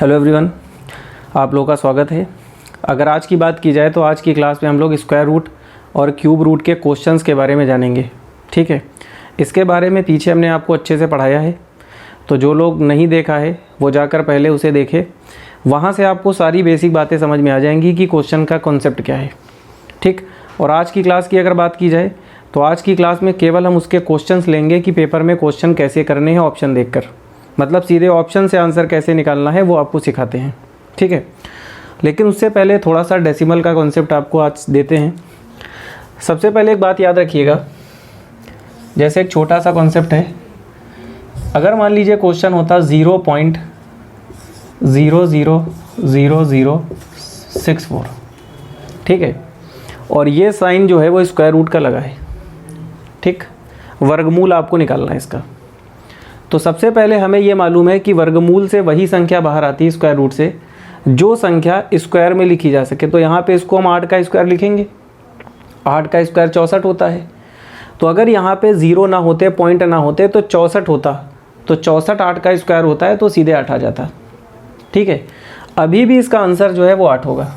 Hello everyone, आप लोगों का स्वागत है। अगर आज की बात की जाए तो आज की क्लास में हम लोग स्क्वायर रूट और क्यूब रूट के क्वेश्चंस के बारे में जानेंगे। ठीक है, इसके बारे में पीछे हमने आपको अच्छे से पढ़ाया है, तो जो लोग नहीं देखा है वो जाकर पहले उसे देखें। वहाँ से आपको सारी बेसिक बातें समझ में आ जाएंगी कि क्वेश्चन का कॉन्सेप्ट क्या है। ठीक, और आज की क्लास की अगर बात की जाए तो आज की क्लास में केवल हम उसके क्वेश्चंस लेंगे कि पेपर में क्वेश्चन कैसे करने हैं ऑप्शन देखकर, मतलब सीधे ऑप्शन से आंसर कैसे निकालना है वो आपको सिखाते हैं। ठीक है, लेकिन उससे पहले थोड़ा सा डेसिमल का कॉन्सेप्ट आपको आज देते हैं। सबसे पहले एक बात याद रखिएगा, जैसे एक छोटा सा कॉन्सेप्ट है। अगर मान लीजिए क्वेश्चन होता 0.000064, ठीक है, और ये साइन जो है वो स्क्वायर रूट का लगा है। ठीक, वर्गमूल आपको निकालना है इसका। तो सबसे पहले हमें ये मालूम है कि वर्गमूल से वही संख्या बाहर आती है स्क्वायर रूट से जो संख्या स्क्वायर में लिखी जा सके। तो यहाँ पे इसको हम 8 का स्क्वायर लिखेंगे। 8 का स्क्वायर 64 होता है। तो अगर यहाँ पे 0 ना होते, पॉइंट ना होते तो 64 होता, तो 64 8 का स्क्वायर होता है, तो सीधे 8 आ जाता। ठीक है, अभी भी इसका आंसर जो है वो 8 होगा।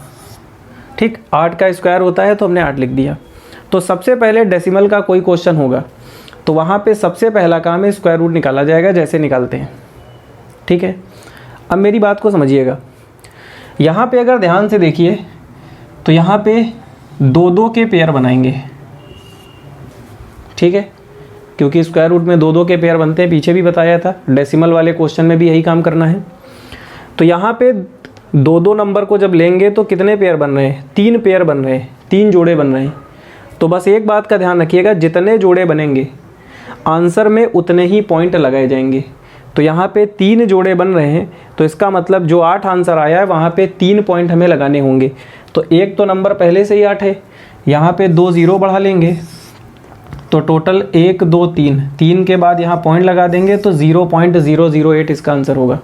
ठीक, 8 का स्क्वायर होता है तो हमने 8 लिख दिया। तो सबसे पहले डेसिमल का कोई क्वेश्चन होगा तो वहाँ पे सबसे पहला काम है स्क्वायर रूट निकाला जाएगा, जैसे निकालते हैं। ठीक है, अब मेरी बात को समझिएगा। यहाँ पे अगर ध्यान से देखिए तो यहाँ पे 2-2 के पेयर बनाएंगे। ठीक है, क्योंकि स्क्वायर रूट में 2-2 के पेयर बनते हैं, पीछे भी बताया था। डेसिमल वाले क्वेश्चन में भी यही काम करना है। तो यहाँ पे 2-2 नंबर को जब लेंगे तो कितने पेयर बन रहे हैं? 3 पेयर बन रहे हैं, 3 जोड़े बन रहे हैं। तो बस एक बात का ध्यान रखिएगा, जितने जोड़े बनेंगे आंसर में उतने ही पॉइंट लगाए जाएंगे। तो यहाँ पे 3 जोड़े बन रहे हैं, तो इसका मतलब जो 8 आंसर आया है वहाँ पे 3 पॉइंट हमें लगाने होंगे। तो एक तो नंबर पहले से ही 8 है, यहाँ पे 2 0 बढ़ा लेंगे, तो टोटल 1 2 3, 3 के बाद यहाँ पॉइंट लगा देंगे तो 0.008 इसका आंसर होगा।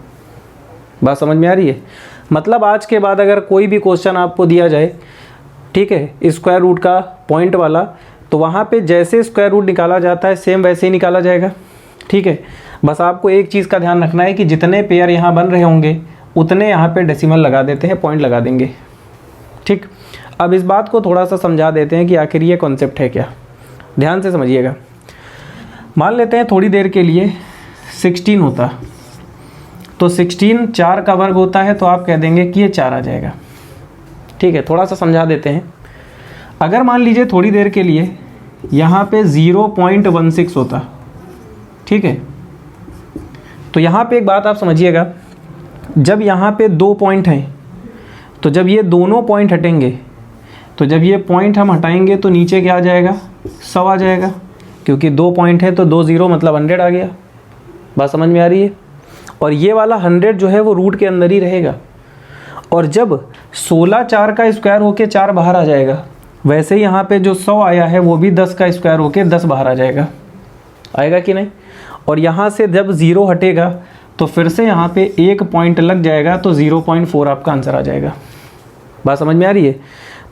बात समझ में आ रही है? मतलब आज के बाद अगर कोई भी क्वेश्चन आपको दिया जाए, ठीक है, स्क्वायर रूट का पॉइंट वाला, तो वहाँ पे जैसे स्क्वायर रूट निकाला जाता है सेम वैसे ही निकाला जाएगा। ठीक है, बस आपको एक चीज़ का ध्यान रखना है कि जितने पेयर यहाँ बन रहे होंगे उतने यहाँ पे डेसिमल लगा देते हैं, पॉइंट लगा देंगे। ठीक, अब इस बात को थोड़ा सा समझा देते हैं कि आखिर ये कॉन्सेप्ट है क्या। ध्यान से समझिएगा। मान लेते हैं थोड़ी देर के लिए 16 होता, तो 16 4 का वर्ग होता है, तो आप कह देंगे कि ये 4 आ जाएगा। ठीक है, थोड़ा सा समझा देते हैं। अगर मान लीजिए थोड़ी देर के लिए यहाँ पे 0.16 होता, ठीक है, तो यहाँ पे एक बात आप समझिएगा, जब यहाँ पे 2 पॉइंट हैं तो जब ये दोनों पॉइंट हटेंगे, तो जब ये पॉइंट हम हटाएंगे तो नीचे क्या आ जाएगा? 100 आ जाएगा, क्योंकि 2 पॉइंट है तो 2 0 मतलब 100 आ गया। बात समझ में आ रही है? और ये वाला 100 जो है वो रूट के अंदर ही रहेगा। और जब 16 4 का स्क्वायर होके 4 बाहर आ जाएगा, वैसे ही यहाँ पे जो 100 आया है वो भी 10 का स्क्वायर होके 10 बाहर आ जाएगा। आएगा कि नहीं? और यहाँ से जब 0 हटेगा तो फिर से यहाँ पे 1 पॉइंट लग जाएगा, तो 0.4 आपका आंसर आ जाएगा। बात समझ में आ रही है?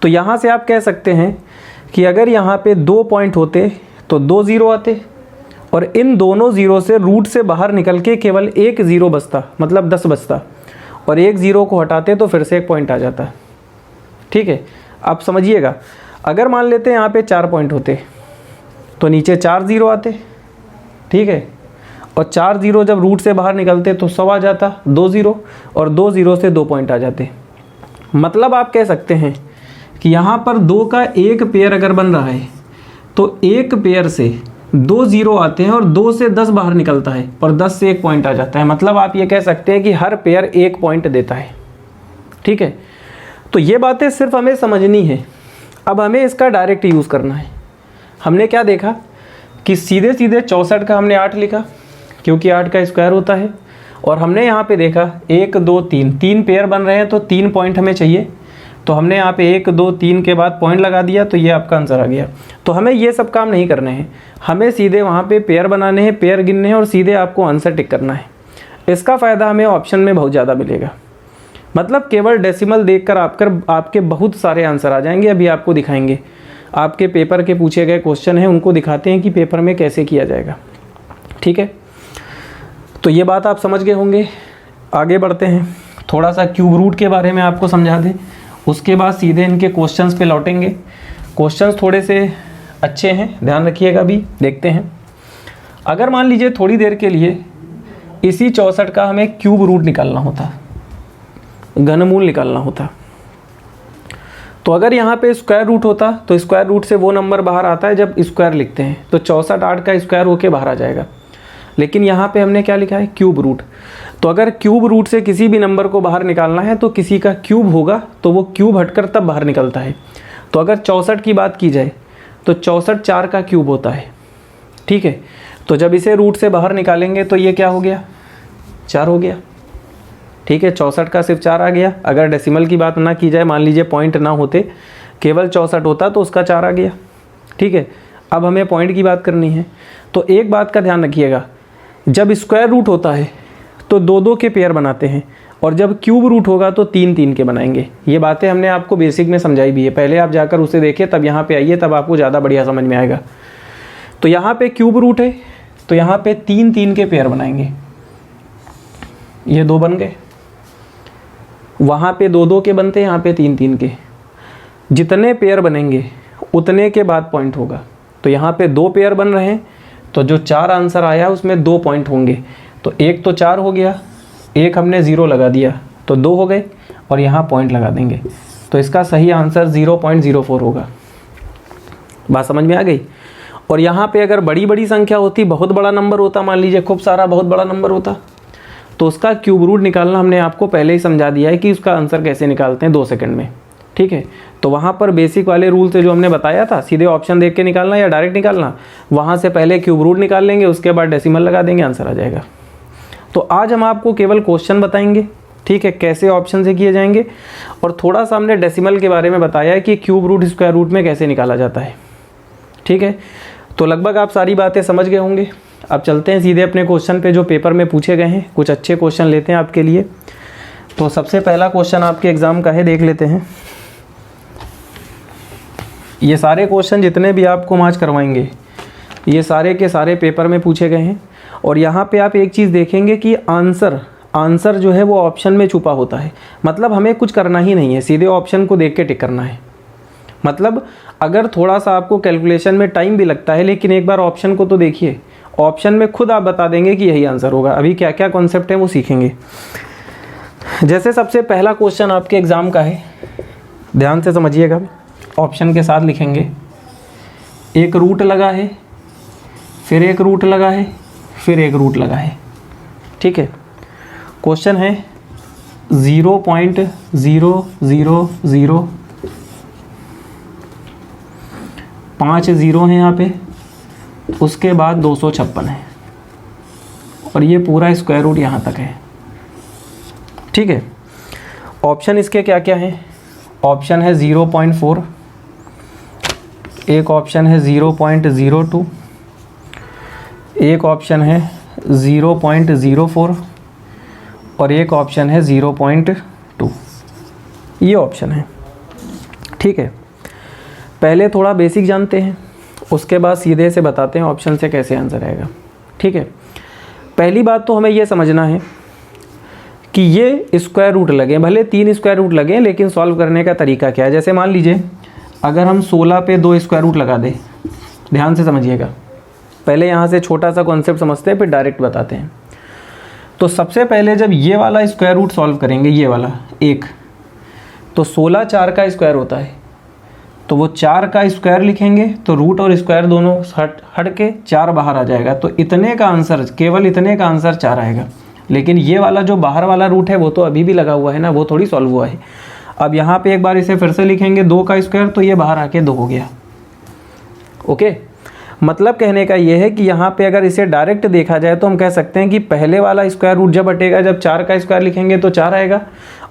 तो यहाँ से आप कह सकते हैं कि अगर यहाँ पे 2 पॉइंट होते तो 2 0 आते, और इन दोनों 0 से रूट से बाहर निकल के केवल 1 0 बचता, मतलब 10 बचता, और 1 0 को हटाते तो फिर से 1 पॉइंट आ जाता। ठीक है, आप समझिएगा। अगर मान लेते हैं यहाँ पे 4 पॉइंट होते तो नीचे 4 0 आते, ठीक है, और 4 0 जब रूट से बाहर निकलते तो 100 आ जाता, 2 0, और 2 0 से 2 पॉइंट आ जाते। मतलब आप कह सकते हैं कि यहाँ पर 2 का एक पेयर अगर बन रहा है तो एक पेयर से 2 0 आते हैं और 2 से 10 बाहर निकलता है, और 10 से 1 पॉइंट आ जाता है। मतलब आप ये कह सकते हैं कि हर पेयर 1 पॉइंट देता है। ठीक है, तो ये बातें सिर्फ हमें समझनी है। अब हमें इसका डायरेक्ट यूज़ करना है। हमने क्या देखा कि सीधे सीधे 64 का हमने 8 लिखा, क्योंकि 8 का स्क्वायर होता है। और हमने यहाँ पे देखा 1 2 3, 3 पेयर बन रहे हैं तो 3 पॉइंट हमें चाहिए, तो हमने यहाँ पे 1 2 3 के बाद पॉइंट लगा दिया, तो ये आपका आंसर आ गया। तो हमें ये सब काम नहीं करने हैं, हमें सीधे वहाँ पे पेयर बनाने हैं, पेयर गिनने हैं, और सीधे आपको आंसर टिक करना है। इसका फ़ायदा हमें ऑप्शन में बहुत ज़्यादा मिलेगा। मतलब केवल डेसिमल देखकर आपके बहुत सारे आंसर आ जाएंगे। अभी आपको दिखाएंगे, आपके पेपर के पूछे गए क्वेश्चन हैं उनको दिखाते हैं कि पेपर में कैसे किया जाएगा। ठीक है, तो ये बात आप समझ गए होंगे। आगे बढ़ते हैं। थोड़ा सा क्यूब रूट के बारे में आपको समझा दें, उसके बाद सीधे इनके क्वेश्चंस पे लौटेंगे। क्वेश्चंस थोड़े से अच्छे हैं, ध्यान रखिएगा। भी देखते हैं, अगर मान लीजिए थोड़ी देर के लिए इसी 64 का हमें क्यूब रूट निकालना होता, घनमूल निकालना होता, तो अगर यहाँ पे स्क्वायर रूट होता तो स्क्वायर रूट से वो नंबर बाहर आता है जब स्क्वायर लिखते हैं, तो 64 8 का स्क्वायर होके बाहर आ जाएगा। लेकिन यहाँ पे हमने क्या लिखा है, क्यूब रूट। तो अगर क्यूब रूट से किसी भी नंबर को बाहर निकालना है तो किसी का क्यूब होगा, तो वो क्यूब हटकर तब बाहर निकलता है। तो अगर 64 की बात की जाए तो 64 4 का क्यूब होता है, ठीक है। तो जब इसे रूट से बाहर निकालेंगे तो ये क्या हो गया, 4 हो गया, ठीक है। 64 का सिर्फ 4 आ गया। अगर डेसिमल की बात ना की जाए, मान लीजिए पॉइंट ना होते, केवल 64 होता तो उसका 4 आ गया, ठीक है। अब हमें पॉइंट की बात करनी है, तो एक बात का ध्यान रखिएगा, जब स्क्वायर रूट होता है तो 2-2 के पेयर बनाते हैं, और जब क्यूब रूट होगा तो 3-3 के बनाएंगे। ये बातें हमने आपको बेसिक में समझाई भी है, पहले आप जाकर उसे देखिए, तब यहाँ पे आइए, तब आपको ज़्यादा बढ़िया समझ में आएगा। तो यहाँ पे क्यूब रूट है, तो यहाँ पे 3-3 के पेयर बनाएंगे, ये 2 बन गए। वहाँ पे 2-2 के बनते हैं, यहाँ पे 3-3 के। जितने पेयर बनेंगे उतने के बाद पॉइंट होगा। तो यहाँ पे 2 पेयर बन रहे हैं, तो जो 4 आंसर आया उसमें 2 पॉइंट होंगे। तो एक तो 4 हो गया, एक हमने 0 लगा दिया तो 2 हो गए, और यहाँ पॉइंट लगा देंगे। तो इसका सही आंसर 0.04 होगा। बात समझ में आ गई। और यहाँ पे अगर बड़ी बड़ी संख्या होती, बहुत बड़ा नंबर होता, मान लीजिए खूब सारा बहुत बड़ा नंबर होता, तो उसका क्यूब रूट निकालना हमने आपको पहले ही समझा दिया है कि उसका आंसर कैसे निकालते हैं 2 सेकंड में, ठीक है। तो वहाँ पर बेसिक वाले रूल से जो हमने बताया था, सीधे ऑप्शन देख के निकालना या डायरेक्ट निकालना, वहाँ से पहले क्यूब रूट निकाल लेंगे, उसके बाद डेसिमल लगा देंगे, आंसर आ जाएगा। तो आज हम आपको केवल क्वेश्चन बताएंगे, ठीक है, कैसे ऑप्शन से किए जाएंगे, और थोड़ा सा हमने डेसिमल के बारे में बताया है कि क्यूब रूट स्क्वायर रूट में कैसे निकाला जाता है, ठीक है। तो लगभग आप सारी बातें समझ गए होंगे। अब चलते हैं सीधे अपने क्वेश्चन पे जो पेपर में पूछे गए हैं। कुछ अच्छे क्वेश्चन लेते हैं आपके लिए। तो सबसे पहला क्वेश्चन आपके एग्ज़ाम का है, देख लेते हैं। ये सारे क्वेश्चन जितने भी आपको हम आज करवाएंगे, ये सारे के सारे पेपर में पूछे गए हैं। और यहाँ पे आप एक चीज़ देखेंगे कि आंसर जो है वो ऑप्शन में छुपा होता है। मतलब हमें कुछ करना ही नहीं है, सीधे ऑप्शन को देख के टिक करना है। मतलब अगर थोड़ा सा आपको कैलकुलेशन में टाइम भी लगता है, लेकिन एक बार ऑप्शन को तो देखिए, ऑप्शन में खुद आप बता देंगे कि यही आंसर होगा। अभी क्या क्या कॉन्सेप्ट है वो सीखेंगे। जैसे सबसे पहला क्वेश्चन आपके एग्ज़ाम का है, ध्यान से समझिएगा, ऑप्शन के साथ लिखेंगे। एक रूट लगा है, फिर एक रूट लगा है, फिर एक रूट लगा है, ठीक है। क्वेश्चन है 0.000 5 0 हैं यहाँ पे, उसके बाद 256 है, और ये पूरा स्क्वायर रूट यहाँ तक है, ठीक है। ऑप्शन इसके क्या क्या हैं? ऑप्शन है 0.4, एक ऑप्शन है 0.02, एक ऑप्शन है 0.04 और एक ऑप्शन है 0.2। ये ऑप्शन है, ठीक है। पहले थोड़ा बेसिक जानते हैं, उसके बाद सीधे से बताते हैं ऑप्शन से कैसे आंसर आएगा, ठीक है। पहली बात तो हमें ये समझना है कि ये स्क्वायर रूट लगे, भले 3 स्क्वायर रूट लगे, लेकिन सॉल्व करने का तरीका क्या है। जैसे मान लीजिए अगर हम 16 पे 2 स्क्वायर रूट लगा दें, ध्यान से समझिएगा, पहले यहाँ से छोटा सा कॉन्सेप्ट समझते हैं, फिर डायरेक्ट बताते हैं। तो सबसे पहले जब ये वाला स्क्वायर रूट सॉल्व करेंगे, ये वाला एक, तो 16 4 का स्क्वायर होता है, तो वो 4 का स्क्वायर लिखेंगे, तो रूट और स्क्वायर दोनों हट के 4 बाहर आ जाएगा। तो इतने का आंसर, केवल इतने का आंसर 4 आएगा। लेकिन ये वाला जो बाहर वाला रूट है वो तो अभी भी लगा हुआ है ना, वो थोड़ी सॉल्व हुआ है। अब यहाँ पे एक बार इसे फिर से लिखेंगे 2 का स्क्वायर, तो ये बाहर आके 2 हो गया, ओके। मतलब कहने का ये है कि यहाँ पे अगर इसे डायरेक्ट देखा जाए तो हम कह सकते हैं कि पहले वाला स्क्वायर रूट जब हटेगा, जब 4 का स्क्वायर लिखेंगे तो 4 आएगा,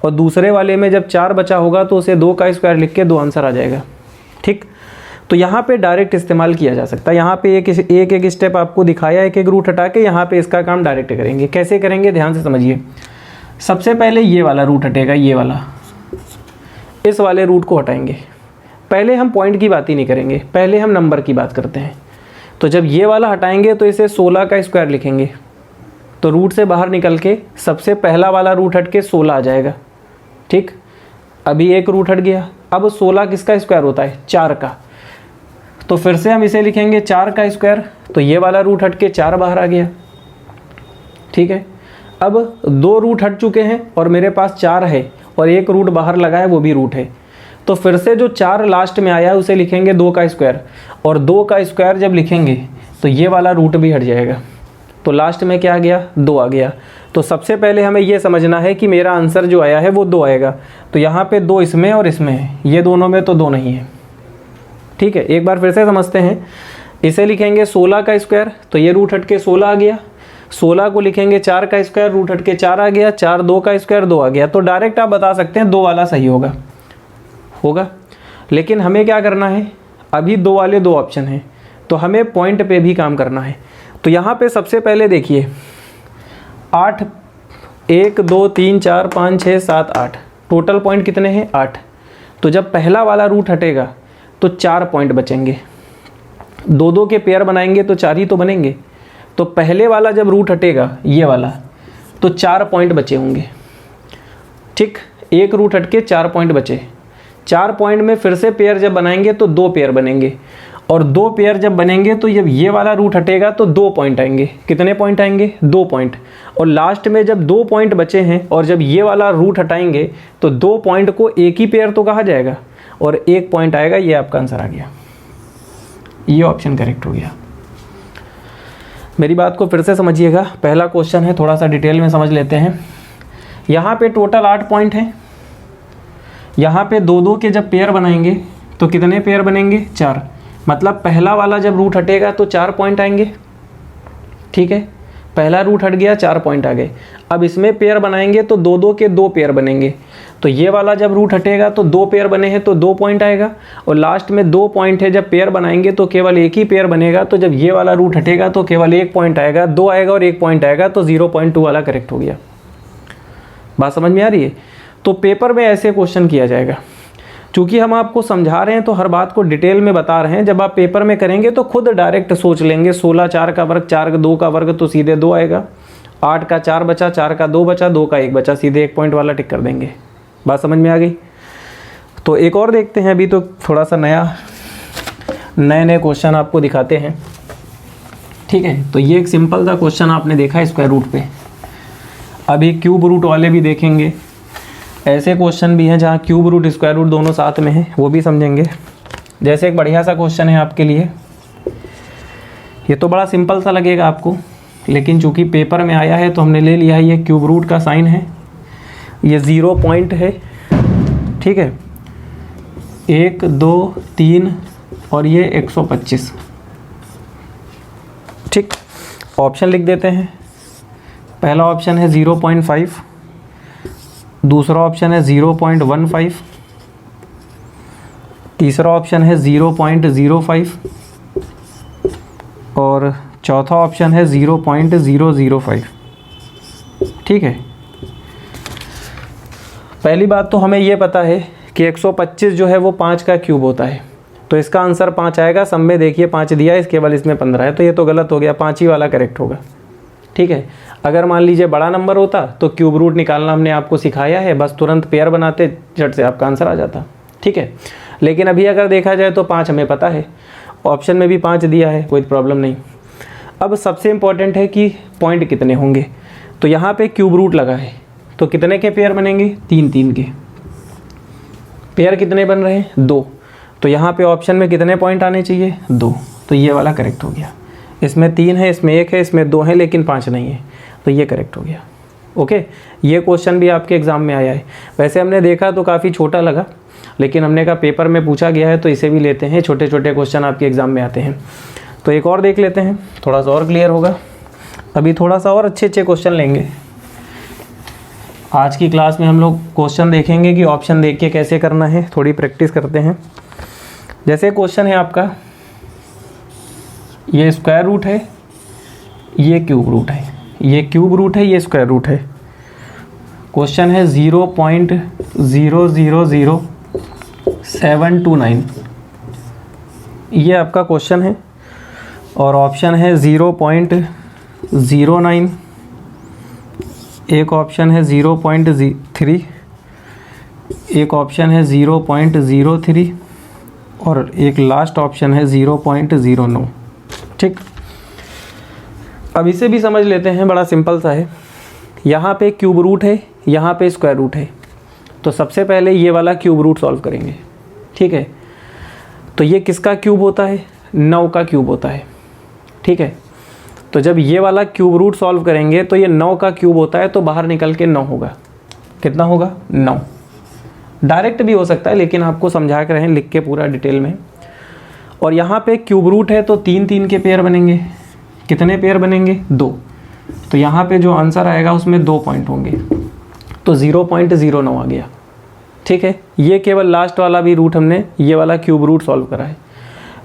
और दूसरे वाले में जब 4 बचा होगा तो उसे 2 का स्क्वायर लिख के 2 आंसर आ जाएगा, ठीक। तो यहाँ पे डायरेक्ट इस्तेमाल किया जा सकता है। यहाँ पे एक स्टेप आपको दिखाया, एक रूट हटा के यहाँ पे इसका काम डायरेक्ट करेंगे। कैसे करेंगे, ध्यान से समझिए। सबसे पहले ये वाला रूट हटेगा, ये वाला, इस वाले रूट को हटाएंगे। पहले हम पॉइंट की बात ही नहीं करेंगे, पहले हम नंबर की बात करते हैं। तो जब ये वाला हटाएंगे तो इसे 16 का स्क्वायर लिखेंगे, तो रूट से बाहर निकल के सबसे पहला वाला रूट हट के 16 आ जाएगा। ठीक, अभी एक रूट हट गया। अब 16 किसका स्क्वायर होता है? 4 का। तो फिर से हम इसे लिखेंगे 4 का स्क्वायर, तो ये वाला रूट हट के 4 बाहर आ गया। ठीक है, अब 2 रूट हट चुके हैं और मेरे पास 4 है और एक रूट बाहर लगा है, वो भी रूट है। तो फिर से जो 4 लास्ट में आया है उसे लिखेंगे 2 का स्क्वायर, और 2 का स्क्वायर जब लिखेंगे तो ये वाला रूट भी हट जाएगा। तो लास्ट में क्या आ गया? 2 आ गया। तो सबसे पहले हमें ये समझना है कि मेरा आंसर जो आया है वो 2 आएगा। तो यहाँ पे 2 इसमें और इसमें है, ये दोनों में तो 2 नहीं है। ठीक है, एक बार फिर से समझते हैं। इसे लिखेंगे 16 का स्क्वायर, तो ये रूट हट के 16 आ गया। 16 को लिखेंगे 4 का स्क्वायर, रूट हट के 4 आ गया। 4 2 का स्क्वायर 2 आ गया। तो डायरेक्ट आप बता सकते हैं 2 वाला सही होगा। लेकिन हमें क्या करना है? अभी 2 वाले 2 ऑप्शन हैं, तो हमें पॉइंट पे भी काम करना है। तो यहाँ पे सबसे पहले देखिए 8, 1 2 3 4 5 6 7 8, टोटल पॉइंट कितने हैं? 8। तो जब पहला वाला रूट हटेगा तो 4 पॉइंट बचेंगे। 2 के पेयर बनाएंगे तो 4 ही तो बनेंगे। तो पहले वाला जब रूट हटेगा, ये वाला, तो 4 पॉइंट बचे होंगे। ठीक, एक रूट हट के 4 पॉइंट बचे। 4 पॉइंट में फिर से पेयर जब बनाएंगे तो 2 पेयर बनेंगे, और 2 पेयर जब बनेंगे तो जब ये वाला रूट हटेगा तो 2 पॉइंट आएंगे। कितने पॉइंट आएंगे? 2 पॉइंट। और लास्ट में जब 2 पॉइंट बचे हैं और जब ये वाला रूट हटाएंगे तो 2 पॉइंट को एक ही पेयर तो कहा जाएगा, और 1 पॉइंट आएगा। ये आपका आंसर आ गया, ये ऑप्शन करेक्ट हो गया। मेरी बात को फिर से समझिएगा। पहला क्वेश्चन है, थोड़ा सा डिटेल में समझ लेते हैं। यहाँ पे टोटल 8 पॉइंट हैं। यहाँ पे 2 के जब पेयर बनाएंगे तो कितने पेयर बनेंगे? 4। मतलब पहला वाला जब रूट हटेगा तो 4 पॉइंट आएंगे। ठीक है, पहला रूट हट गया, 4 पॉइंट आ गए। अब इसमें पेयर बनाएंगे तो 2 के 2 पेयर बनेंगे। तो ये वाला जब रूट हटेगा तो 2 पेयर बने हैं तो 2 पॉइंट आएगा, और लास्ट में 2 पॉइंट है। जब पेयर बनाएंगे तो केवल एक ही पेयर बनेगा। तो जब ये वाला रूट हटेगा तो केवल 1 पॉइंट आएगा। 2 आएगा और 1 पॉइंट आएगा, तो 0.2 वाला करेक्ट हो गया। बात समझ में आ रही है? तो पेपर में ऐसे क्वेश्चन किया जाएगा। चूँकि हम आपको समझा रहे हैं तो हर बात को डिटेल में बता रहे हैं। जब आप पेपर में करेंगे तो खुद डायरेक्ट सोच लेंगे। 16 4 का वर्ग, 4 2 का वर्ग, तो सीधे 2 आएगा। 8 का 4 बचा, 4 का 2 बचा, 2 का 1 बचा, सीधे 1 पॉइंट वाला टिक कर देंगे। बात समझ में आ गई? तो एक और देखते हैं। अभी तो थोड़ा सा नए क्वेश्चन आपको दिखाते हैं। ठीक है, तो ये एक सिंपल सा क्वेश्चन आपने देखा स्क्वायर रूट पे। अभी क्यूब रूट वाले भी देखेंगे। ऐसे क्वेश्चन भी हैं जहाँ क्यूब रूट स्क्वायर रूट दोनों साथ में हैं, वो भी समझेंगे। जैसे एक बढ़िया सा क्वेश्चन है आपके लिए। ये तो बड़ा सिंपल सा लगेगा आपको, लेकिन चूँकि पेपर में आया है तो हमने ले लिया है। ये क्यूब रूट का साइन है, ये 0 पॉइंट है। ठीक है, 1 2 3 और ये 125। ठीक, ऑप्शन लिख देते हैं। पहला ऑप्शन है 0.5, दूसरा ऑप्शन है 0.15, तीसरा ऑप्शन है 0.05 और चौथा ऑप्शन है 0.005। ठीक है, पहली बात तो हमें ये पता है कि 125 जो है वो 5 का क्यूब होता है, तो इसका आंसर 5 आएगा। सब में देखिए 5 दिया है, केवल इसमें 15 है, तो ये तो गलत हो गया। 5 ही वाला करेक्ट होगा। ठीक है, अगर मान लीजिए बड़ा नंबर होता तो क्यूब रूट निकालना हमने आपको सिखाया है, बस तुरंत पेयर बनाते, झट से आपका आंसर आ जाता। ठीक है, लेकिन अभी अगर देखा जाए तो 5 हमें पता है, ऑप्शन में भी 5 दिया है, कोई प्रॉब्लम नहीं। अब सबसे इम्पॉर्टेंट है कि पॉइंट कितने होंगे। तो यहाँ पे क्यूब रूट लगा है, तो कितने के पेयर बनेंगे? 3 के। पेयर कितने बन रहे हैं? 2। तो यहाँ पे ऑप्शन में कितने पॉइंट आने चाहिए? 2। तो ये वाला करेक्ट हो गया। इसमें 3 है, इसमें 1 है, इसमें 2 है, लेकिन 5 नहीं है, तो ये करेक्ट हो गया। ओके, ये क्वेश्चन भी आपके एग्ज़ाम में आया है। वैसे हमने देखा तो काफ़ी छोटा लगा, लेकिन हमने कहा पेपर में पूछा गया है तो इसे भी लेते हैं। छोटे छोटे क्वेश्चन आपके एग्ज़ाम में आते हैं। तो एक और देख लेते हैं, थोड़ा सा और क्लियर होगा। अभी थोड़ा सा और अच्छे क्वेश्चन लेंगे। आज की क्लास में हम लोग क्वेश्चन देखेंगे कि ऑप्शन देख के कैसे करना है, थोड़ी प्रैक्टिस करते हैं। जैसे क्वेश्चन है आपका, ये स्क्वायर रूट है, ये क्यूब रूट है, ये क्यूब रूट है, ये स्क्वायर रूट है। क्वेश्चन है 0.000729, ये आपका क्वेश्चन है। और ऑप्शन है 0.09, एक ऑप्शन है 0.3, एक ऑप्शन है 0.03 और एक लास्ट ऑप्शन है 0.09। ठीक, अब इसे भी समझ लेते हैं, बड़ा सिंपल सा है। यहाँ पे क्यूब रूट है, यहाँ पे स्क्वायर रूट है, तो सबसे पहले ये वाला क्यूब रूट सॉल्व करेंगे। ठीक है, तो ये किसका क्यूब होता है? 9 का क्यूब होता है। ठीक है, तो जब ये वाला क्यूब रूट सॉल्व करेंगे तो ये 9 का क्यूब होता है, तो बाहर निकल के 9 होगा। कितना होगा? 9। डायरेक्ट भी हो सकता है, लेकिन आपको समझा के रहें लिख के पूरा डिटेल में। और यहाँ पे क्यूब रूट है तो 3 के पेयर बनेंगे। कितने पेयर बनेंगे? 2। तो यहाँ पे जो आंसर आएगा उसमें 2 पॉइंट होंगे, तो 0.09 आ गया। ठीक है, ये केवल लास्ट वाला भी रूट हमने ये वाला क्यूब रूट सॉल्व करा है,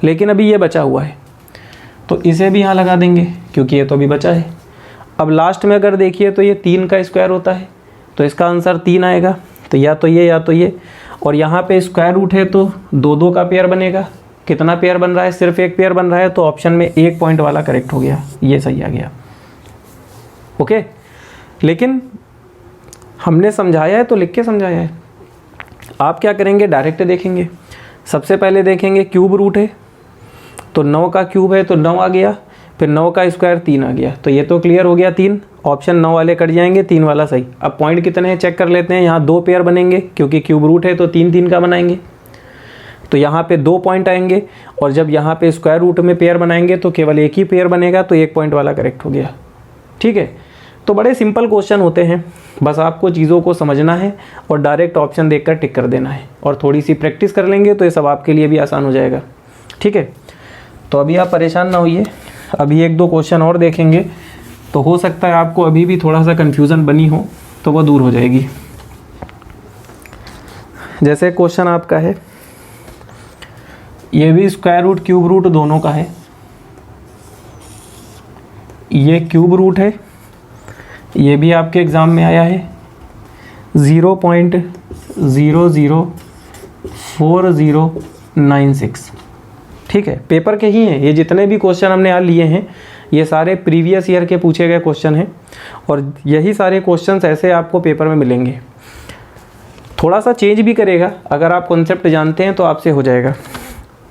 लेकिन अभी ये बचा हुआ है तो इसे भी यहाँ लगा देंगे क्योंकि ये तो अभी बचा है। अब लास्ट में अगर देखिए तो ये 3 का स्क्वायर होता है, तो इसका आंसर 3 आएगा। तो या तो ये या तो ये, और यहाँ पे स्क्वायर रूट है तो 2 का पेयर बनेगा। कितना पेयर बन रहा है? सिर्फ एक पेयर बन रहा है, तो ऑप्शन में 1 पॉइंट वाला करेक्ट हो गया, ये सही आ गया। ओके, लेकिन हमने समझाया है तो लिख के समझाया है। आप क्या करेंगे? डायरेक्ट देखेंगे। सबसे पहले देखेंगे क्यूब रूट है, तो 9 का क्यूब है तो 9 आ गया, फिर 9 का स्क्वायर 3 आ गया, तो ये तो क्लियर हो गया 3। ऑप्शन 9 वाले कट जाएंगे, 3 वाला सही। अब पॉइंट कितने हैं चेक कर लेते हैं। यहाँ 2 पेयर बनेंगे क्योंकि क्यूब रूट है तो 3 का बनाएंगे, तो यहाँ पे 2 पॉइंट आएंगे। और जब यहाँ पे स्क्वायर रूट में पेयर बनाएंगे तो केवल एक ही पेयर बनेगा, तो 1 पॉइंट वाला करेक्ट हो गया। ठीक है, तो बड़े सिंपल क्वेश्चन होते हैं, बस आपको चीज़ों को समझना है और डायरेक्ट ऑप्शन देखकर टिक कर देना है, और थोड़ी सी प्रैक्टिस कर लेंगे तो ये सब आपके लिए भी आसान हो जाएगा। ठीक है, तो अभी आप परेशान ना होइए, अभी 1-2 क्वेश्चन और देखेंगे, तो हो सकता है आपको अभी भी थोड़ा सा कन्फ्यूज़न बनी हो तो वो दूर हो जाएगी। जैसे क्वेश्चन आपका है, ये भी स्क्वायर रूट क्यूब रूट दोनों का है। ये क्यूब रूट है, ये भी आपके एग्ज़ाम में आया है 0.004096। ठीक है, पेपर के ही हैं ये। जितने भी क्वेश्चन हमने आज लिए हैं ये सारे प्रीवियस ईयर के पूछे गए क्वेश्चन हैं, और यही सारे क्वेश्चंस ऐसे आपको पेपर में मिलेंगे। थोड़ा सा चेंज भी करेगा, अगर आप कॉन्सेप्ट जानते हैं तो आपसे हो जाएगा।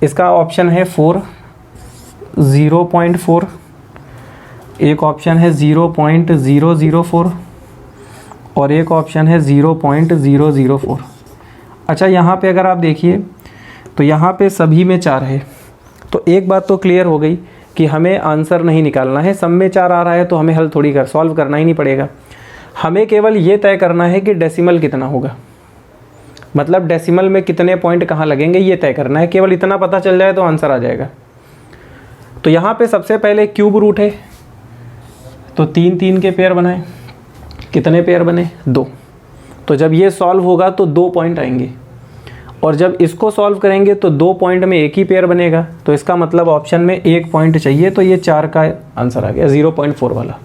इसका ऑप्शन है 4, 0.4, एक ऑप्शन है 0.004 और एक ऑप्शन है 0.004। अच्छा, यहाँ पे अगर आप देखिए तो यहाँ पे सभी में 4 है, तो एक बात तो क्लियर हो गई कि हमें आंसर नहीं निकालना है। सब में 4 आ रहा है तो हमें हल थोड़ी सॉल्व करना ही नहीं पड़ेगा। हमें केवल ये तय करना है कि डेसिमल कितना होगा, मतलब डेसिमल में कितने पॉइंट कहाँ लगेंगे, ये तय करना है। केवल इतना पता चल जाए तो आंसर आ जाएगा। तो यहाँ पे सबसे पहले क्यूब रूट है, तो 3 के पेयर बनाए। कितने पेयर बने? 2। तो जब ये सॉल्व होगा तो 2 पॉइंट आएंगे, और जब इसको सॉल्व करेंगे तो 2 पॉइंट में एक ही पेयर बनेगा, तो इसका मतलब ऑप्शन में 1 पॉइंट चाहिए, तो ये 4 का आंसर आ गया, 0.4 वाला।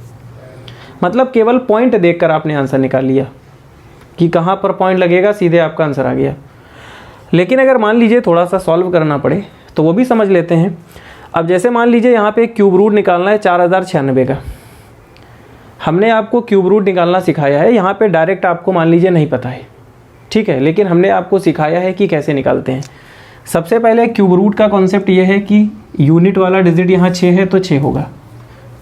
मतलब केवल पॉइंट देखकर आपने आंसर निकाल लिया कि कहाँ पर पॉइंट लगेगा, सीधे आपका आंसर आ गया। लेकिन अगर मान लीजिए थोड़ा सा सॉल्व करना पड़े तो वो भी समझ लेते हैं। अब जैसे मान लीजिए यहाँ पे क्यूब रूट निकालना है 4096 का। हमने आपको क्यूब रूट निकालना सिखाया है, यहाँ पे डायरेक्ट आपको मान लीजिए नहीं पता है, ठीक है, लेकिन हमने आपको सिखाया है कि कैसे निकालते हैं। सबसे पहले क्यूब रूट का कॉन्सेप्ट ये है कि यूनिट वाला डिजिट यहाँ 6 है तो 6 होगा।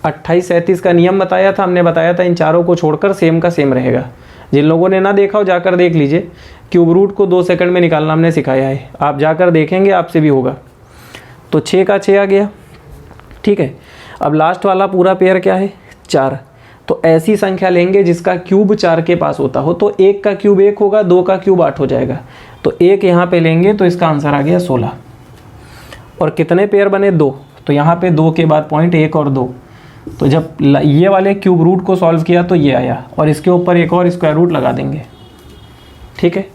28, 37 का नियम बताया था, हमने बताया था इन चारों को छोड़कर सेम का सेम रहेगा। जिन लोगों ने ना देखा हो जाकर देख लीजिए, क्यूब रूट को 2 सेकंड में निकालना हमने सिखाया है, आप जाकर देखेंगे आपसे भी होगा। तो 6 का 6 आ गया, ठीक है। अब लास्ट वाला पूरा पेयर क्या है? 4। तो ऐसी संख्या लेंगे जिसका क्यूब 4 के पास होता हो, तो 1 का क्यूब 1 होगा, 2 का क्यूब 8 हो जाएगा, तो 1 यहाँ पे लेंगे तो इसका आंसर आ गया 16। और कितने पेयर बने? 2। तो यहाँ पे 2 के बाद पॉइंट 1 और 2, तो जब ये वाले क्यूब रूट को सॉल्व किया तो ये आया, और इसके ऊपर एक और स्क्वायर रूट लगा देंगे, ठीक है।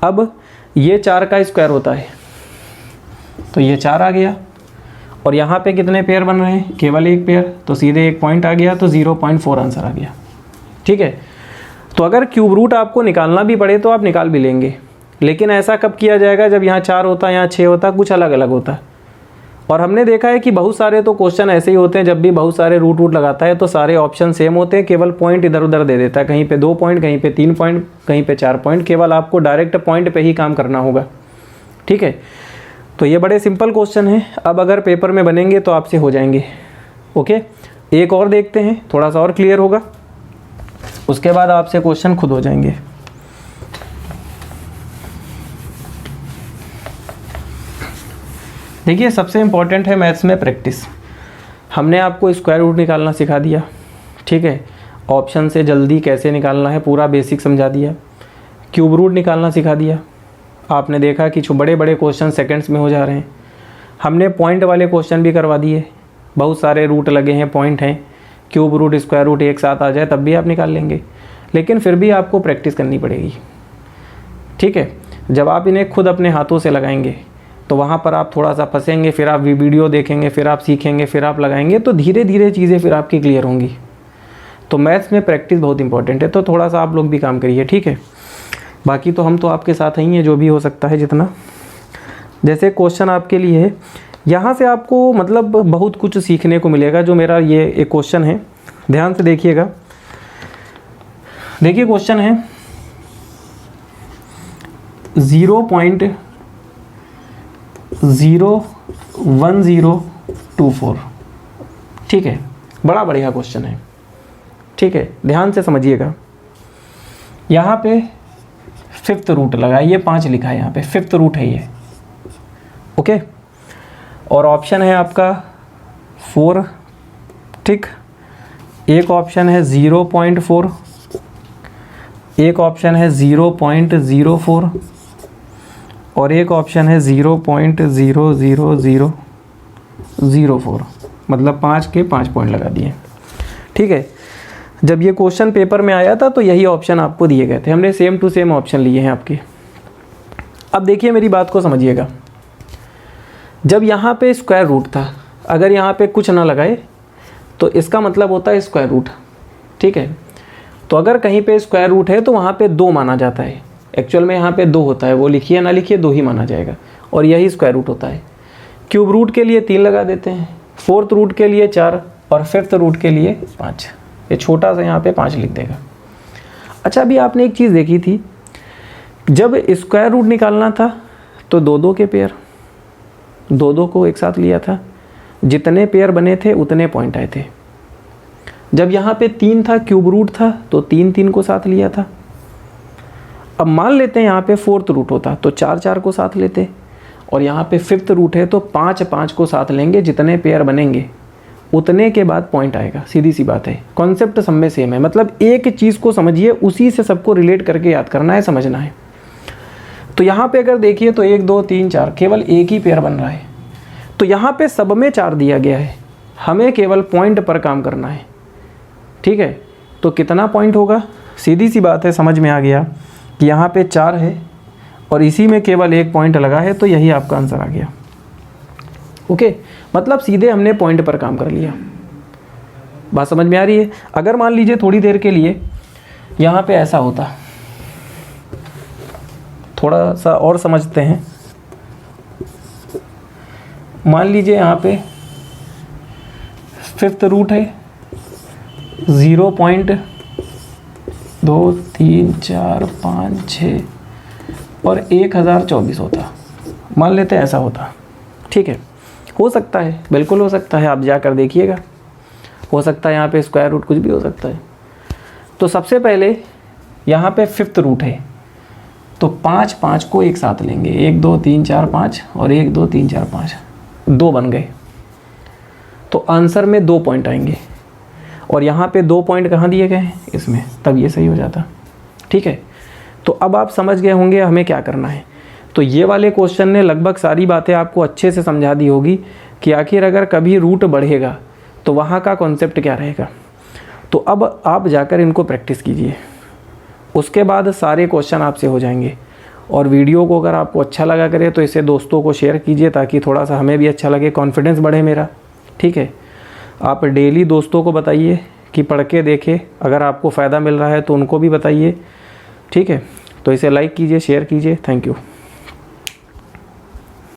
अब ये 4 का स्क्वायर होता है, तो ये 4 आ गया, और यहाँ पे कितने पेयर बन रहे हैं? केवल 1 पेयर, तो सीधे 1 पॉइंट आ गया, तो 0.4 आंसर आ गया, ठीक है। तो अगर क्यूब रूट आपको निकालना भी पड़े तो आप निकाल भी लेंगे, लेकिन ऐसा कब किया जाएगा? जब यहाँ 4 होता, यहाँ 6 होता, कुछ अलग अलग होता। और हमने देखा है कि बहुत सारे तो क्वेश्चन ऐसे ही होते हैं, जब भी बहुत सारे रूट वूट लगाता है तो सारे ऑप्शन सेम होते हैं, केवल पॉइंट इधर उधर दे देता है, कहीं पे 2 पॉइंट, कहीं पे 3 पॉइंट, कहीं पे 4 पॉइंट। केवल आपको डायरेक्ट पॉइंट पे ही काम करना होगा, ठीक है। तो ये बड़े सिंपल क्वेश्चन हैं, अब अगर पेपर में बनेंगे तो आपसे हो जाएंगे। ओके, एक और देखते हैं, थोड़ा सा और क्लियर होगा, उसके बाद आपसे क्वेश्चन खुद हो जाएंगे। देखिए, सबसे इम्पॉर्टेंट है मैथ्स में प्रैक्टिस। हमने आपको स्क्वायर रूट निकालना सिखा दिया, ठीक है, ऑप्शन से जल्दी कैसे निकालना है पूरा बेसिक समझा दिया, क्यूब रूट निकालना सिखा दिया। आपने देखा कि जो बड़े बड़े क्वेश्चन सेकंड्स में हो जा रहे हैं। हमने पॉइंट वाले क्वेश्चन भी करवा दिए, बहुत सारे रूट लगे हैं, पॉइंट हैं, क्यूब रूट स्क्वायर रूट एक साथ आ जाए तब भी आप निकाल लेंगे, लेकिन फिर भी आपको प्रैक्टिस करनी पड़ेगी, ठीक है। जब आप इन्हें खुद अपने हाथों से लगाएंगे तो वहाँ पर आप थोड़ा सा फंसेंगे, फिर आप वीडियो देखेंगे, फिर आप सीखेंगे, फिर आप लगाएंगे, तो धीरे धीरे चीज़ें फिर आपकी क्लियर होंगी। तो मैथ्स में प्रैक्टिस बहुत इंपॉर्टेंट है, तो थोड़ा सा आप लोग भी काम करिए, ठीक है। बाकी तो हम तो आपके साथ ही हैं, जो भी हो सकता है जितना। जैसे क्वेश्चन आपके लिए है, यहाँ से आपको मतलब बहुत कुछ सीखने को मिलेगा। जो मेरा ये एक क्वेश्चन है, ध्यान से देखिएगा। देखिए क्वेश्चन है 0.01024, ठीक है, बड़ा बढ़िया क्वेश्चन है, ठीक है, ध्यान से समझिएगा। यहाँ पे 5th रूट लगा है, ये 5 लिखा है, यहाँ पे 5th रूट है ये, ओके। और ऑप्शन है आपका 4, ठीक। एक ऑप्शन है 0.4, एक ऑप्शन है 0.04 और एक ऑप्शन है 0.00004, मतलब 5 के 5 पॉइंट लगा दिए, ठीक है। जब ये क्वेश्चन पेपर में आया था तो यही ऑप्शन आपको दिए गए थे, हमने सेम टू सेम ऑप्शन लिए हैं आपके। अब देखिए मेरी बात को समझिएगा, जब यहाँ पे स्क्वायर रूट था, अगर यहाँ पे कुछ ना लगाए तो इसका मतलब होता है स्क्वायर रूट, ठीक है। तो अगर कहीं पे स्क्वायर रूट है तो वहाँ पे 2 माना जाता है, एक्चुअल में यहाँ पे 2 होता है, वो लिखिए ना लिखिए 2 ही माना जाएगा, और यही स्क्वायर रूट होता है। क्यूब रूट के लिए 3 लगा देते हैं, 4th रूट के लिए 4 और 5th रूट के लिए 5, ये छोटा सा यहाँ पे 5 लिख देगा। अच्छा, अभी आपने एक चीज़ देखी थी, जब स्क्वायर रूट निकालना था तो 2-2 के पेयर, 2-2 को एक साथ लिया था, जितने पेयर बने थे उतने पॉइंट आए थे। जब यहाँ पे 3 था, क्यूब रूट था, तो 3-3 को साथ लिया था। अब मान लेते हैं यहाँ पे 4th रूट होता तो 4-4 को साथ लेते, और यहाँ पे 5th रूट है तो 5-5 को साथ लेंगे, जितने पेयर बनेंगे उतने के बाद पॉइंट आएगा। सीधी सी बात है, कॉन्सेप्ट सब में सेम है, मतलब एक चीज़ को समझिए, उसी से सबको रिलेट करके याद करना है, समझना है। तो यहाँ पे अगर देखिए तो 1 2 3 4 केवल एक ही पेयर बन रहा है, तो यहाँ पे सब में 4 दिया गया है, हमें केवल पॉइंट पर काम करना है, ठीक है। तो कितना पॉइंट होगा, सीधी सी बात है, समझ में आ गया कि यहाँ पे 4 है और इसी में केवल 1 पॉइंट लगा है, तो यही आपका आंसर आ गया, ओके। मतलब सीधे हमने पॉइंट पर काम कर लिया। बात समझ में आ रही है। अगर मान लीजिए थोड़ी देर के लिए यहाँ पे ऐसा होता, थोड़ा सा और समझते हैं। मान लीजिए यहाँ पे 5th रूट है 0.2345 और 1024 होता, मान लेते हैं ऐसा होता, ठीक है। हो सकता है, बिल्कुल हो सकता है, आप जाकर देखिएगा, हो सकता है यहाँ पे स्क्वायर रूट कुछ भी हो सकता है। तो सबसे पहले यहाँ पे 5th रूट है, तो 5-5 को एक साथ लेंगे, 1 2 3 4 5 और 1 2 3 4 5, 2 बन गए, तो आंसर में 2 पॉइंट आएंगे। और यहाँ पे 2 पॉइंट कहाँ दिए गए हैं, इसमें, तब ये सही हो जाता, ठीक है। तो अब आप समझ गए होंगे हमें क्या करना है। तो ये वाले क्वेश्चन ने लगभग सारी बातें आपको अच्छे से समझा दी होगी कि आखिर अगर कभी रूट बढ़ेगा तो वहाँ का कॉन्सेप्ट क्या रहेगा। तो अब आप जाकर इनको प्रैक्टिस कीजिए, उसके बाद सारे क्वेश्चन आपसे हो जाएंगे। और वीडियो को अगर आपको अच्छा लगा करे तो इसे दोस्तों को शेयर कीजिए, ताकि थोड़ा सा हमें भी अच्छा लगे, कॉन्फिडेंस बढ़े मेरा, ठीक है। आप डेली दोस्तों को बताइए कि पढ़ के देखें, अगर आपको फ़ायदा मिल रहा है तो उनको भी बताइए, ठीक है। तो इसे लाइक कीजिए, शेयर कीजिए। Thank you.